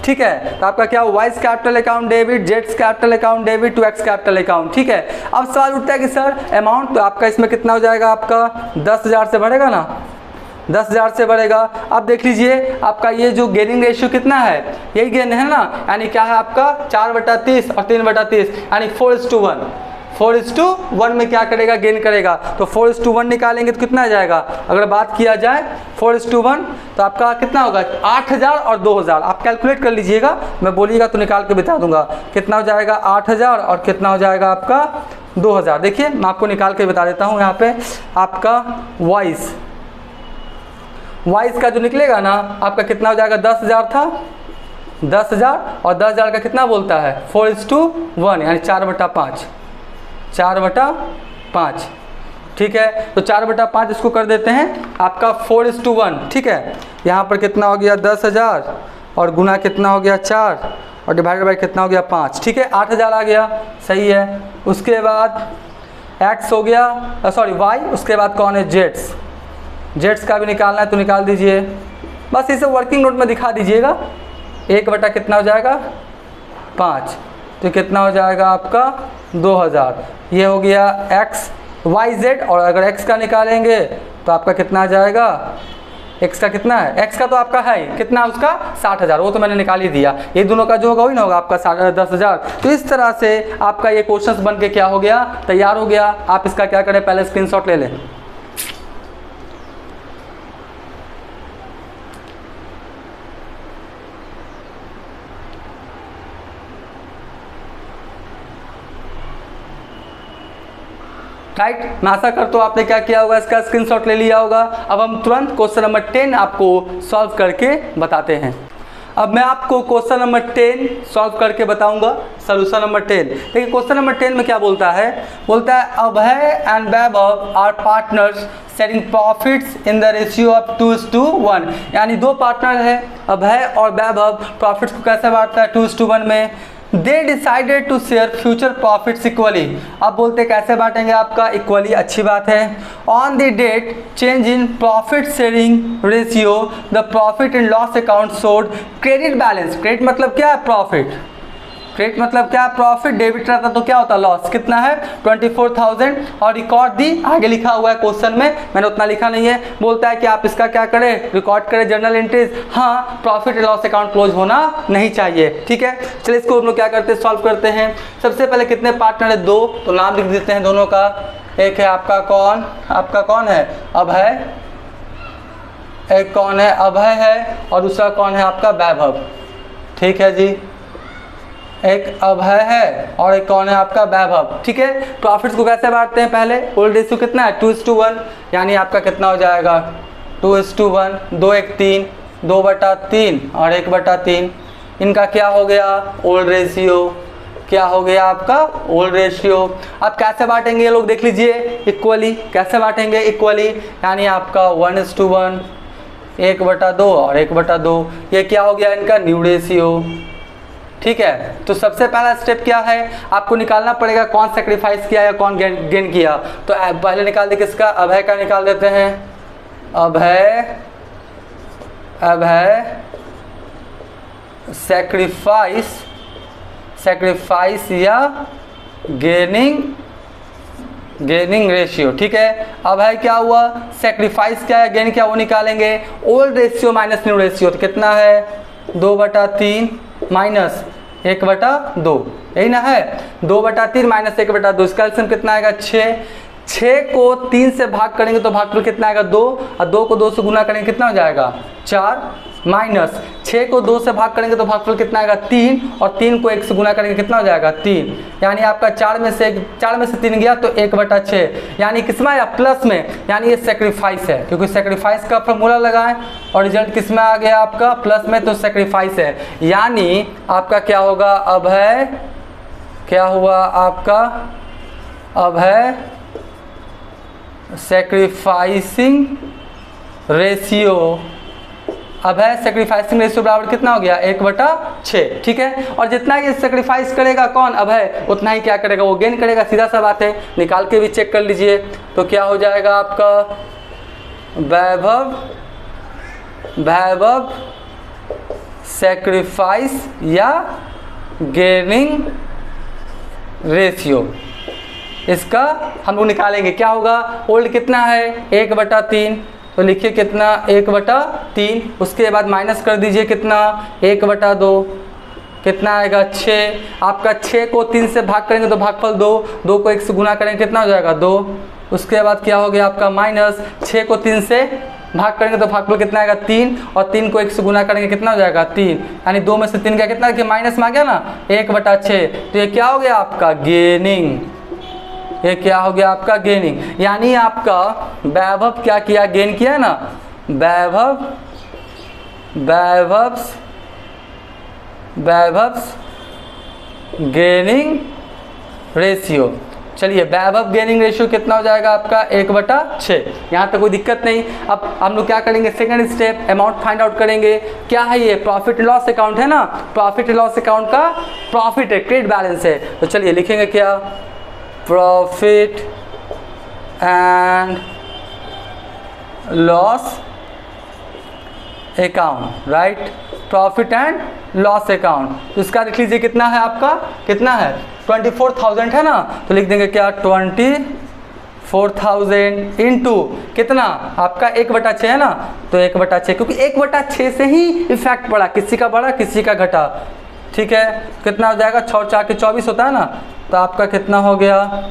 [SPEAKER 1] ठीक है, तो आपका क्या वाइज कैपिटल अकाउंट डेबिट, जेड्स capital account debit to X capital account. ठीक है, अब सवाल उठता है कि सर अमाउंट तो आपका इसमें कितना हो जाएगा, आपका 10,000 से बढ़ेगा ना, 10,000 से बढ़ेगा। अब देख लीजिए आपका ये जो गेनिंग रेशियो कितना है, यही गेन है ना, यानी क्या है आपका 4/30 और 3/30, यानी 4:1, 4:1 में क्या करेगा, गेन करेगा। तो 4:1 निकालेंगे तो कितना आ जाएगा, अगर बात किया जाए 4:1 तो आपका कितना होगा 8,000 और 2,000, आप कैलकुलेट कर लीजिएगा, मैं बोलिएगा तो निकाल के बता दूंगा कितना हो जाएगा 8,000 और कितना हो जाएगा आपका 2,000। देखिए मैं आपको निकाल के बता देता हूँ, यहाँ पे आपका वाइज का जो निकलेगा ना आपका कितना हो जाएगा, 10,000 था, 10,000 और 10,000 का कितना बोलता है 4:1, यानी 4/5। ठीक है, तो 4/5 इसको कर देते हैं आपका 4:1। ठीक है, यहाँ पर कितना हो गया 10,000 और गुना कितना हो गया 4 और डिवाइडेड बाय कितना हो गया 5। ठीक है, 8,000 आ गया, सही है। उसके बाद एक्स हो गया, सॉरी वाई, उसके बाद कौन है जेड्स का भी निकालना है तो निकाल दीजिए, बस इसे वर्किंग नोट में दिखा दीजिएगा। 1 कितना हो जाएगा 5, तो कितना हो जाएगा आपका 2,000। ये हो गया एक्स वाई जेड, और अगर एक्स का निकालेंगे तो आपका कितना आ जाएगा, एक्स का कितना है, एक्स का तो आपका है कितना, उसका 60,000, वो तो मैंने निकाल ही दिया। ये दोनों का जो होगा वही ना होगा आपका 10,000। तो इस तरह से आपका ये क्वेश्चन बन के क्या हो गया, तैयार हो गया। आप इसका क्या करें, पहले स्क्रीनशॉट ले लें। राइट, मैं आशा करता हूँ आपने क्या किया होगा, इसका स्क्रीनशॉट ले लिया होगा। अब हम तुरंत क्वेश्चन नंबर 10 आपको सॉल्व करके बताते हैं। अब मैं आपको क्वेश्चन नंबर 10 सॉल्व करके बताऊंगा, सॉल्यूशन नंबर 10। देखिए क्वेश्चन नंबर 10 में क्या बोलता है, Abhay and Vaibhav are partners sharing profits in the ratio of 2:1, यानी 2 पार्टनर है अभय और वैभव, प्रॉफिट्स को कैसे बांटता है 2:1 में। They decided to share future profits equally, अब बोलते कैसे बांटेंगे आपका इक्वली, अच्छी बात है। On the date change in profit sharing ratio the profit and loss account showed credit balance, credit मतलब क्या है प्रॉफिट, क्रेडिट मतलब क्या प्रॉफिट, डेबिट रहता तो क्या होता लॉस, कितना है 24,000, और रिकॉर्ड दी आगे लिखा हुआ है क्वेश्चन में, मैंने उतना लिखा नहीं है। बोलता है कि आप इसका क्या करें, रिकॉर्ड करें जर्नल एंट्रीज, हाँ profit and loss account close होना नहीं चाहिए। ठीक है, चलिए इसको हम लोग क्या करते हैं, सॉल्व करते हैं। सबसे पहले कितने पार्टनर है 2, तो नाम लिख देते हैं दोनों का, एक है आपका कौन है अभय, एक कौन है अभय है और दूसरा कौन है आपका वैभव। ठीक है जी, एक अभय है और एक कौन है आपका वैभव। ठीक है, प्रॉफिट्स को कैसे बांटते हैं, पहले ओल्ड रेशियो कितना है 2:1, यानी आपका कितना हो जाएगा 2:1, 2:1 3, 2/3 और 1/3। इनका क्या हो गया ओल्ड रेशियो, क्या हो गया आपका ओल्ड रेशियो। अब कैसे बांटेंगे ये लोग देख लीजिए, इक्वली कैसे बांटेंगे, इक्वली यानी आपका 1:1, 1/2 और 1/2। ये क्या हो गया इनका न्यू रेशियो। ठीक है, तो सबसे पहला स्टेप क्या है, आपको निकालना पड़ेगा कौन सेक्रीफाइस किया या कौन गेन किया। तो पहले निकाल दे किसका, अभय का निकाल देते हैं। अभय सेक्रीफाइस या गेनिंग रेशियो। ठीक है, अब है क्या हुआ, सेक्रीफाइस क्या है गेन क्या वो निकालेंगे। Old ratio minus new ratio, तो कितना है 2/3 माइनस 1/2, यही ना है 2/3 माइनस 1/2। इसका एलसीएम कितना आएगा 6 को 3 से भाग करेंगे तो भागफल कितना आएगा 2, और 2 को 2 से गुना करेंगे कितना हो जाएगा 4, माइनस 6 को 2 से भाग करेंगे तो भागफल कितना आएगा 3, और 3 को 1 से गुना करेंगे कितना हो जाएगा 3, यानी आपका 4 में से 3 गया तो 1/6, यानी किसमें आया प्लस में, यानी ये सेक्रीफाइस है, क्योंकि सेक्रीफाइस का फॉर्मूला लगाएं और रिजल्ट किसमें आ गया आपका प्लस में, तो सेक्रीफाइस है। यानी आपका क्या होगा, अब है क्या हुआ आपका, अब है सेक्रीफाइसिंग रेशियो, अब है सेक्रीफाइसिंग रेशियो बराबर कितना हो गया 1/6। ठीक है, और जितना ये सेक्रीफाइस करेगा कौन अब है, उतना ही क्या करेगा वो गेन करेगा, सीधा सा बात है, निकाल के भी चेक कर लीजिए। तो क्या हो जाएगा आपका वैभव सेक्रीफाइस या गेनिंग रेशियो, इसका हम लोग निकालेंगे। क्या होगा, ओल्ड कितना है 1/3, तो लिखिए कितना 1/3, उसके बाद माइनस कर दीजिए कितना 1/2, कितना आएगा 6। आपका 6 को 3 से भाग करेंगे तो भागफल 2, 2 को 1 से गुना करेंगे कितना हो जाएगा 2। उसके बाद क्या हो गया आपका माइनस 6 को 3 से भाग करेंगे तो भागफल कितना आएगा 3, और 3 को 1 से गुना करेंगे कितना हो जाएगा 3, यानी 2 में से 3 गया कितना, माइनस में आ गया ना 1/6। तो ये क्या हो गया आपका गेनिंग, ये क्या हो गया आपका गेनिंग, यानी आपका वैभव क्या किया गेन किया ना, वैभव्स गेनिंग रेशियो। चलिए वैभव गेनिंग रेशियो कितना हो जाएगा आपका 1/6, यहाँ तक कोई दिक्कत नहीं। अब हम लोग क्या करेंगे, second step amount find out करेंगे। क्या है ये, प्रॉफिट एंड लॉस अकाउंट है ना, प्रॉफिट एंड लॉस अकाउंट का प्रॉफिट है, क्रेडिट बैलेंस है। तो चलिए लिखेंगे क्या, profit and loss account, right, profit and loss account. तो इसका लिख लीजिए कितना है आपका, कितना है 24,000 है ना, तो लिख देंगे क्या 24,000 इंटू कितना आपका 1/6 है ना, तो 1/6, क्योंकि 1/6 से ही इफेक्ट पड़ा, किसी का बढ़ा किसी का घटा। ठीक है, कितना हो जाएगा 6 और 4 के 24 होता है ना, तो आपका कितना हो गया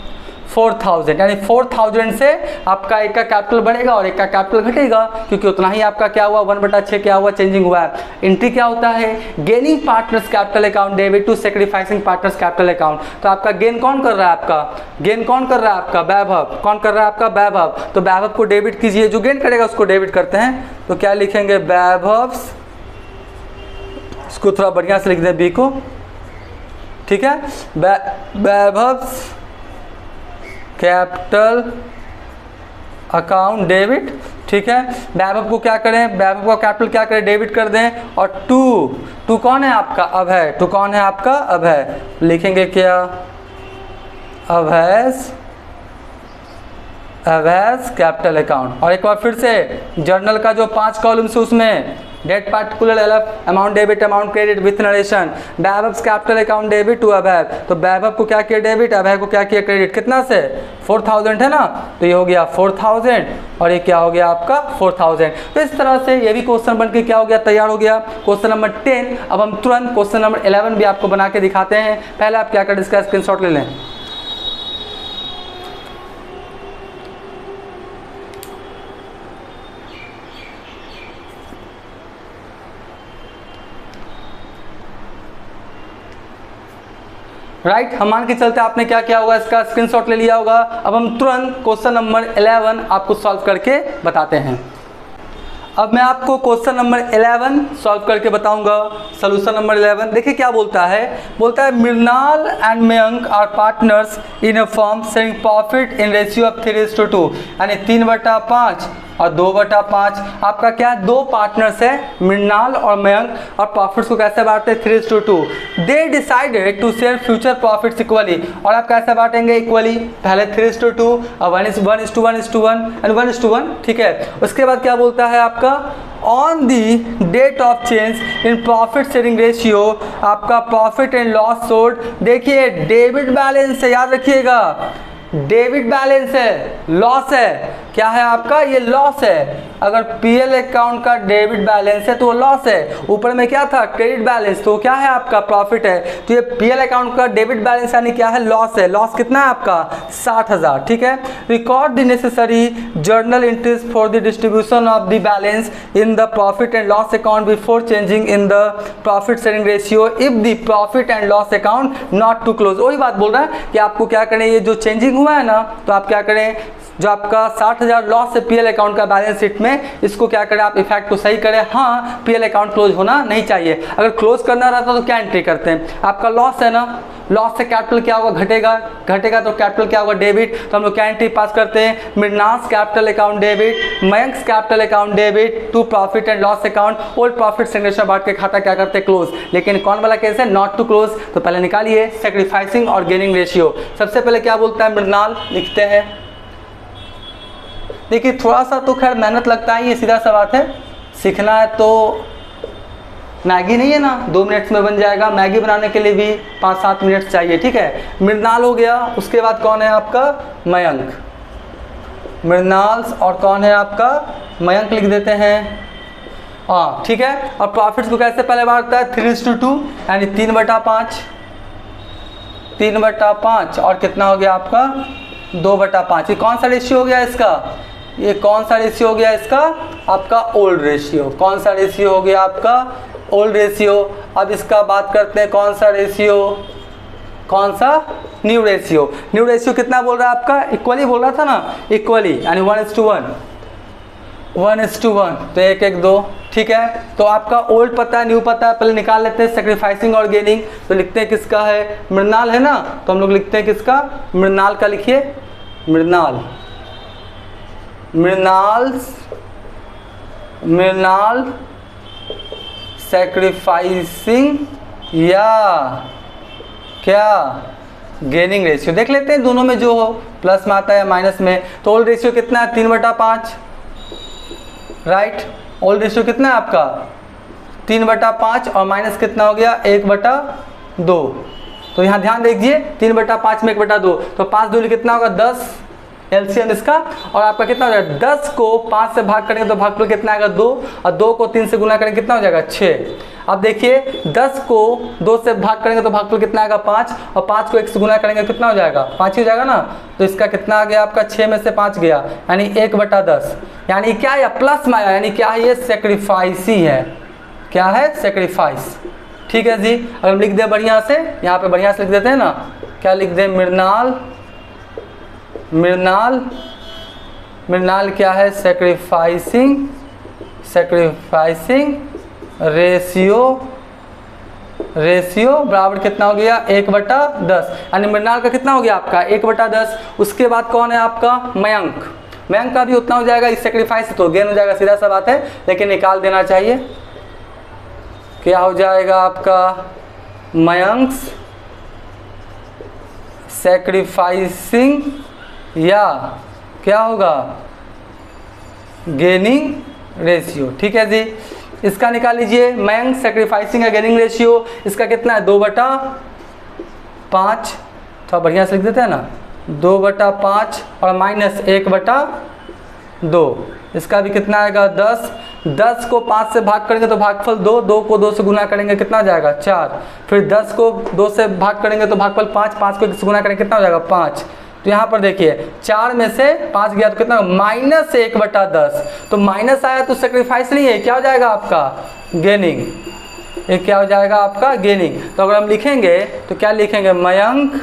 [SPEAKER 1] 4,000, यानी 4,000 से आपका एक का कैपिटल बढ़ेगा और एक का कैपिटल घटेगा, क्योंकि उतना ही आपका क्या हुआ 1/6 क्या हुआ चेंजिंग हुआ है। एंट्री क्या होता है, gaining partners capital account debit to sacrificing partners capital account. तो आपका गेन कौन कर रहा है, आपका गेन कौन कर रहा है, आपका वैभव, कौन कर रहा है आपका वैभव। तो वैभव को डेबिट कीजिए, जो गेन करेगा उसको डेबिट करते हैं। तो क्या लिखेंगे वैभव्स, इसको थोड़ा बढ़िया से लिख दें बी को, ठीक है, वैभव्स कैपिटल अकाउंट डेबिट। ठीक है, वैभव को क्या करें, वैभव का कैपिटल क्या करें डेबिट कर दें, और टू कौन है आपका अभय, टू कौन है आपका अभय, लिखेंगे क्या अभयस कैपिटल अकाउंट। और एक बार फिर से जर्नल का जो 5 कॉलम्स है उसमें date particular LF amount debit amount credit with narration, Vaibhav's capital account debit to Abhay. तो वैभव को क्या किया डेबिट, अभय को क्या किया क्रेडिट, कितना से 4,000 है ना, तो ये हो गया 4,000 और ये क्या हो गया आपका 4,000। तो इस तरह से ये भी क्वेश्चन बन के क्या हो गया तैयार हो गया, क्वेश्चन नंबर 10। अब हम तुरंत क्वेश्चन नंबर 11 भी आपको बना के दिखाते हैं। पहले आप क्या करें, इसका स्क्रीनशॉट ले लें। राइट। हम मान के चलते आपने क्या किया होगा, इसका स्क्रीनशॉट ले लिया होगा। अब हम तुरंत क्वेश्चन नंबर 11 आपको सॉल्व करके बताते हैं। अब मैं आपको क्वेश्चन नंबर 11 सॉल्व करके बताऊंगा। सोल्यूशन नंबर 11 देखिए क्या बोलता है। बोलता है Mrinal and Mayank are partners in a firm sharing profit in ratio of 3:2, यानी 3/5 और 2/5। आपका क्या है, दो पार्टनर्स है मृणाल और मयंक, और प्रॉफिट्स को कैसे बांटते हैं 3:2। They decided to share future profits equally, और आप कैसे बांटेंगे इक्वली, पहले 3:2 और 1:1 एंड 1:1, ठीक है। उसके बाद क्या बोलता है आपका, on the date of change in profit sharing ratio, आपका प्रॉफिट एंड लॉस सोल्ड, देखिए डेबिट बैलेंस है, याद रखिएगा डेबिट बैलेंस है, लॉस है, क्या है आपका, ये लॉस है। अगर पीएल अकाउंट का डेबिट बैलेंस है तो वो लॉस है, ऊपर में क्या था क्रेडिट बैलेंस, तो क्या है आपका प्रॉफिट है। तो ये पीएल अकाउंट का डेबिट बैलेंस यानी क्या है, लॉस है। लॉस कितना है आपका 60,000, ठीक है। Record the necessary journal entries for the distribution of the balance in the profit and loss account before changing in the profit sharing ratio if the profit and loss account not to close. वही बात बोल रहा है कि आपको क्या करें, ये जो चेंजिंग हुआ है ना, तो आप क्या करें, जो आपका 60,000 लॉस है पीएल अकाउंट का बैलेंस शीट में, इसको क्या करें आप इफेक्ट को सही करें। हाँ, पीएल अकाउंट क्लोज होना नहीं चाहिए। अगर क्लोज करना रहता तो क्या एंट्री करते हैं, आपका लॉस है ना, लॉस से कैपिटल क्या होगा, घटेगा, घटेगा तो कैपिटल क्या होगा, डेबिट। तो हम लोग क्या एंट्री पास करते हैं, Mrinal's capital account debit, Mayank's capital account debit to profit and loss account, old profit segregation बांट के खाता क्या करते हैं क्लोज। लेकिन कौन वाला केस है, नॉट टू क्लोज। तो पहले निकालिए सेक्रीफाइसिंग और गेनिंग रेशियो। सबसे पहले क्या बोलता है मृणाल, लिखते हैं। देखिए थोड़ा सा तो खैर मेहनत लगता है, ये सीधा सा बात है, सीखना है तो मैगी नहीं है ना 2 मिनट्स में बन जाएगा, मैगी बनाने के लिए भी 5-7 मिनट चाहिए, ठीक है। मृणाल हो गया, उसके बाद कौन है आपका मयंक, मृणाल, और कौन है आपका मयंक लिख देते हैं, हाँ ठीक है। और प्रॉफिट्स को कैसे पहले बांटता है 3:2, यानी 3/5, 3/5 और कितना हो गया आपका 2/5। ये कौन सा रेशियो हो गया इसका, ये कौन सा रेशियो हो गया इसका, आपका ओल्ड रेशियो। कौन सा रेशियो हो गया आपका, ओल्ड रेशियो। अब इसका बात करते हैं कौन सा रेशियो, कौन सा न्यू रेशियो। न्यू रेशियो कितना बोल रहा है आपका, इक्वली बोल रहा था ना, इक्वली यानी 1:1, 1:1, तो 1:2, ठीक है। तो आपका ओल्ड पता है, न्यू पता है, पहले निकाल लेते हैं सेक्रीफाइसिंग और गेनिंग। तो लिखते हैं किसका है, मृणाल है ना, तो हम लोग लिखते हैं किसका, मृणाल का लिखिए, मृणाल, मृणाल सेक्रीफाइसिंग या क्या गेनिंग रेशियो। देख लेते हैं दोनों में जो हो, प्लस में आता है या माइनस में। तो ओल्ड रेशियो कितना है 3/5, राइट। ओल्ड रेशियो कितना है आपका 3/5 और माइनस कितना हो गया 1/2। तो यहाँ ध्यान दीजिए 3/5 में 1/2, तो 5 दूनी कितना होगा 10, एलसीएम इसका। और आपका कितना हो जाएगा, 10 को 5 से भाग करेंगे तो भागफल कितना आएगा 2, और 2 को 3 से गुना करेंगे कितना हो जाएगा 6। अब देखिए 10 को 2 से भाग करेंगे तो भागफल कितना आएगा 5, और 5 को 1 से गुना करेंगे कितना हो जाएगा 5 ही हो जाएगा ना। तो इसका कितना आ गया आपका 6 में से 5 गया, यानी 1/10, यानी क्या है प्लस में आया, यानी क्या है ये सेक्रीफाइस ही है, क्या है सेक्रीफाइस, ठीक है जी। अगर हम लिख दें बढ़िया से, यहाँ पे बढ़िया से लिख देते हैं ना, क्या लिख दें, मृणाल, मृणाल, मृणाल क्या है सेक्रीफाइसिंग, सेक्रीफाइसिंग रेशियो, रेशियो बराबर कितना हो गया 1/10, यानी मृणाल का कितना हो गया आपका 1/10। उसके बाद कौन है आपका मयंक, मयंक का भी उतना हो जाएगा, इस सेक्रीफाइस तो गेन हो जाएगा, सीधा सा बात है, लेकिन निकाल देना चाहिए। क्या हो जाएगा आपका मयंक सेक्रीफाइसिंग या क्या होगा गेनिंग रेशियो, ठीक है जी। इसका निकाल लीजिए, मयंक सेक्रीफाइसिंग या गेनिंग रेशियो, इसका कितना है 2/5, थोड़ा बढ़िया से लिख देते हैं ना, 2/5 और माइनस 1/2, इसका भी कितना आएगा 10। 10 को 5 से भाग करेंगे तो भागफल 2, 2 को 2 से गुना करेंगे कितना हो जाएगा 4, फिर 10 को 2 से भाग करेंगे तो भागफल 5, 5 को 1 से गुना करेंगे कितना हो जाएगा 5। तो यहाँ पर देखिए 4 में से 5 गया तो कितना माइनस 1/10, तो माइनस आया तो सेक्रीफाइस नहीं है, क्या हो जाएगा आपका गेनिंग, एक क्या हो जाएगा आपका गेनिंग। तो अगर हम लिखेंगे तो क्या लिखेंगे, मयंक्स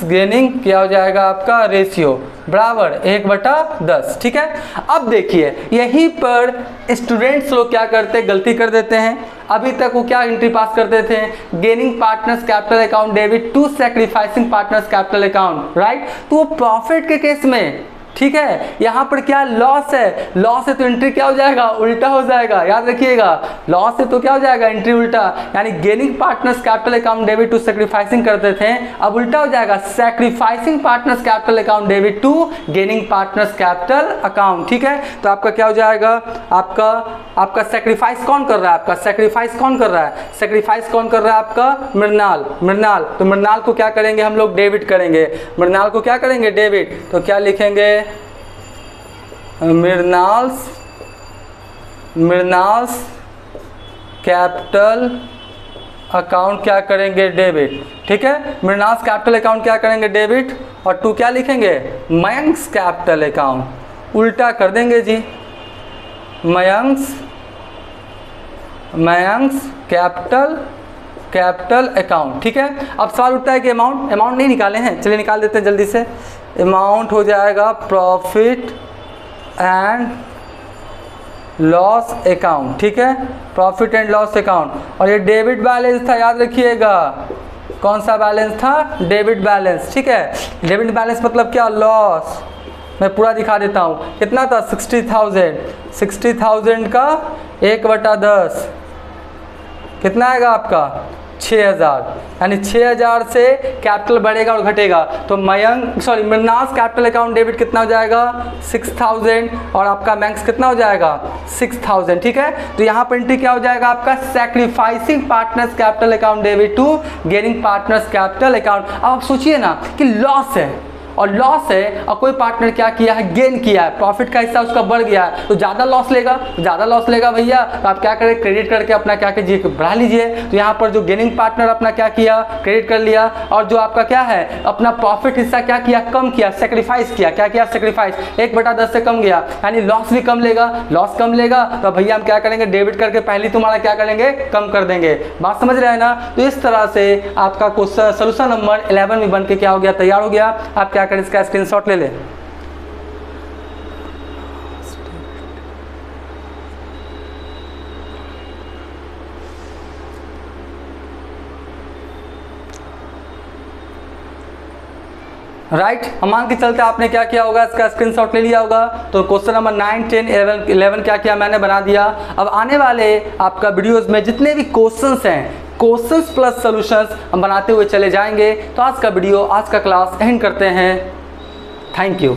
[SPEAKER 1] गेनिंग क्या हो जाएगा आपका रेशियो बराबर 1/10। ठीक है। अब देखिए यहीं पर स्टूडेंट्स लोग क्या करते हैं, गलती कर देते हैं। अभी तक वो क्या एंट्री पास करते थे, gaining partners capital account debit to sacrificing partners capital account, right. तो वो प्रॉफिट के केस में, ठीक है, यहाँ पर क्या लॉस है, लॉस है तो एंट्री क्या हो जाएगा, उल्टा हो जाएगा। याद रखिएगा, लॉस है तो क्या हो जाएगा, एंट्री उल्टा। यानी gaining partners capital account debit to sacrificing करते थे, अब उल्टा हो जाएगा, sacrificing partners capital account debit to gaining partners capital account. ठीक है। तो आपका क्या हो जाएगा, आपका सैक्रिफाइस कौन कर रहा है, सैक्रिफाइस कौन कर रहा है, आपका मृणाल। तो मृणाल को क्या करेंगे हम लोग, डेबिट करेंगे। मृणाल को क्या करेंगे, डेबिट। तो क्या लिखेंगे, मृणाल्स कैपिटल अकाउंट क्या करेंगे, डेबिट। ठीक है। मृणाल्स कैपिटल अकाउंट क्या करेंगे, डेबिट। और टू क्या लिखेंगे, मयंक्स कैपिटल अकाउंट, उल्टा कर देंगे जी, मयंक्स कैपिटल अकाउंट। ठीक है। अब सवाल उठता है कि अमाउंट नहीं निकाले हैं, चलिए निकाल देते हैं जल्दी से। अमाउंट हो जाएगा प्रॉफिट एंड लॉस अकाउंट। ठीक है, प्रॉफिट एंड लॉस अकाउंट। और ये डेबिट बैलेंस था, याद रखिएगा, कौन सा बैलेंस था, डेबिट बैलेंस। ठीक है। डेबिट बैलेंस मतलब क्या, लॉस। मैं पूरा दिखा देता हूँ, कितना था, 60,000 का 1/10 कितना आएगा आपका, 6,000। यानी 6,000 से कैपिटल बढ़ेगा और घटेगा। तो मृणाल्स कैपिटल अकाउंट डेबिट कितना हो जाएगा, 6,000। और आपका मैंक्स कितना हो जाएगा, 6,000। ठीक है। तो यहाँ पर एंट्री क्या हो जाएगा आपका, sacrificing partners capital account debit to gaining partners capital account. अब आप सोचिए ना कि लॉस है और लॉस है और कोई पार्टनर क्या किया है, गेन किया है, प्रॉफिट का हिस्सा उसका बढ़ गया है, तो ज़्यादा लॉस लेगा भैया। तो आप क्या करें, क्रेडिट करके अपना क्या कीजिए, बढ़ा लीजिए। तो यहाँ पर जो गेनिंग पार्टनर अपना क्या किया, क्रेडिट कर लिया, और जो आपका क्या है, अपना प्रॉफिट हिस्सा क्या किया, कम किया, सेक्रीफाइस किया। क्या किया, सेक्रीफाइस, 1/10 से कम गया, यानी लॉस भी कम लेगा, तो भैया हम क्या करेंगे, डेबिट करके पहले तुम्हारा क्या करेंगे, कम कर देंगे। बात समझ रहे हैं ना। तो इस तरह से आपका क्वेश्चन सोल्यूशन नंबर 11 में बन के क्या हो गया, तैयार हो गया। आप क्या करें, इसका स्क्रीनशॉट ले लें। राइट। हम मान के चलते आपने क्या किया होगा, इसका स्क्रीनशॉट ले लिया होगा। तो क्वेश्चन नंबर 9, 10, 11 क्या किया, मैंने बना दिया। अब आने वाले आपका वीडियोस में जितने भी क्वेश्चंस हैं, क्वेश्चंस प्लस सॉल्यूशंस हम बनाते हुए चले जाएंगे। तो आज का वीडियो, आज का क्लास एंड करते हैं। Thank you.